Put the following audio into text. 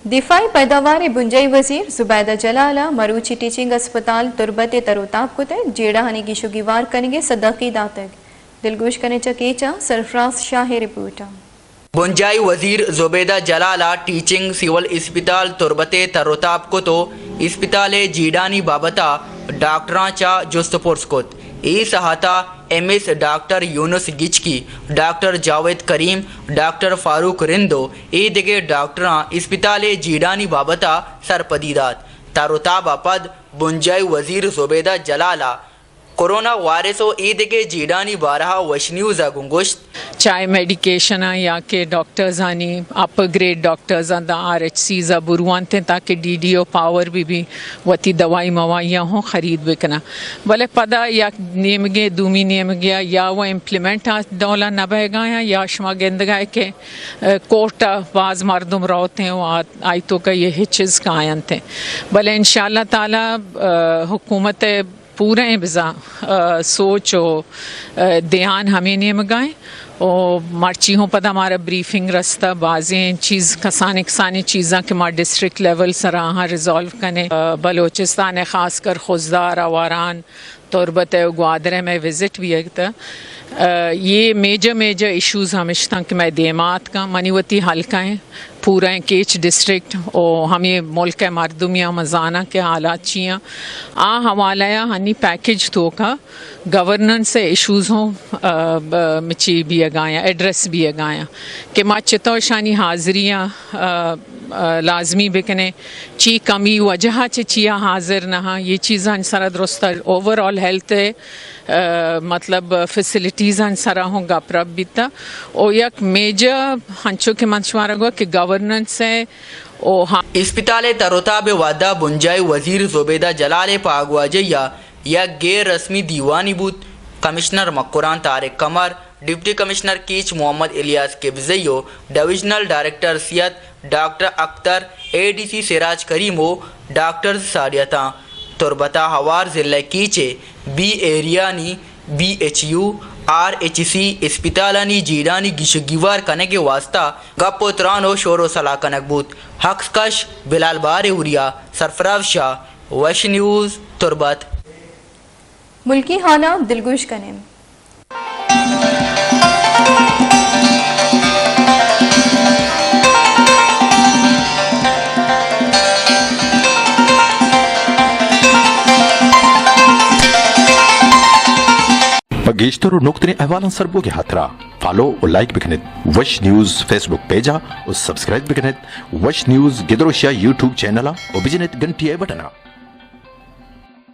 दिफाई पैदावार बुंजई वजीर जुबैदा जलाला मरूची टीचिंग अस्पताल तुरबत तरोताब को तय जेड़ा हनी की शुगीवार करेंगे सदकी दातक दिलगोश करने चकेचा सरफराज शाह रिपोर्ट। बुंजाई वजीर जुबैदा जलाला टीचिंग सिविल अस्पताल तुरबते तरोताब को तो अस्पताल जीडानी बाबता डॉक्टरांचा जुस्तपुर्स कोत ई सहाता MS doctor Yunus Gichki doctor Javed Karim doctor Farooq रिंदो ई दिगे डॉक्टरां अस्पताल जीडानी बाबता सरपदीदात तरोताब पद बुंजाई वजीर जुबैदा जलाला कोरोना वायरस ईद के जीडानी बारहा वशन्यूज गुंगुश्त चाहे मेडिकेशन या के डॉक्टर्स आनी अपर ग्रेड डॉक्टर्स आंदा RHCs बुरुआनते ताकि DDO पावर भी वती दवाई मवाइयाँ हों खरीद बिकना भले पदा या नियम गे दूमी नियम गया या वो इम्प्लीमेंट डोला न बहगा या शमा गेंदगाए के कोर्ट बाज मरदम रोते हैं वो आई तो का ये हिचज का आयन थे भले इंशाल्लाह ताला हुकूमत पूरे बिज़ा सोच और ध्यान हमें नहीं मगाएं और मर्ची हों पता हमारा ब्रीफिंग रास्ता बाज़ें चीज़ कसानी चीज़ां के मार डिस्ट्रिक्ट लेवल सराहा रिजॉल्व करने बलोचिस्तान ख़ास कर खुजदार आवारान तुरबत ग्वादरे में विज़िट भी है ये मेजर इश्यूज़ हमेशा कि मैं देमात का मनीवती हल्का हैं पूरा केच डिस्ट्रिक्ट और हमें मुल्क मरदुमिया मजाना के हालात चियाँ आ हवालाया हनी पैकेज तो का गवर्नेंस से इश्यूज़ हों मिची भी अगाया एड्रेस भी अगाया कि माँ चितौशानी हाज़रियाँ लाजमी बिकने ची कमी वजह चिया हाजिर नहा ये चीज़ां सारा दुरुस्त ओवरऑल हेल्थ मतलब फैसिलिटीज़ सारा होगा प्रब बीता और एक मेजर हंचो के मंशवारा गो कि गवर्नेंस है ओ हाँ अस्पताल तरोताब वादा बुंजाई वजीर जुबैदा जलाल पागवाजया या गैर रस्मी दीवानी बूथ कमिश्नर मक्कुरान तारिक कमर डिप्टी कमिश्नर कीच मोहम्मद इलियास के विजयो डिविजनल डायरेक्टर सियत डॉक्टर अख्तर ADC सिराज करीमो डॉक्टर सारियता तुरबता हवार जिले कीचे बी एरियानी BHU RHC अस्पतालानी जीडानी गिशगीवार कने के वास्ता गपोत्रानो शोरो सला कनकबूत हक्सकश बिलाल बारे उरिया सरफराज शाह वश न्यूज़ तुरबत। मुल्की हालात दिलगोश कने गेश्तर और नुक्तने अहवालन सरबो के हाथरा फॉलो और लाइक बिकनेत वश न्यूज़ फेसबुक पेजा और सब्सक्राइब बिकनेत वश न्यूज़ गिदरोशिया यूट्यूब चैनला और बिजनेत घंटिया बटना।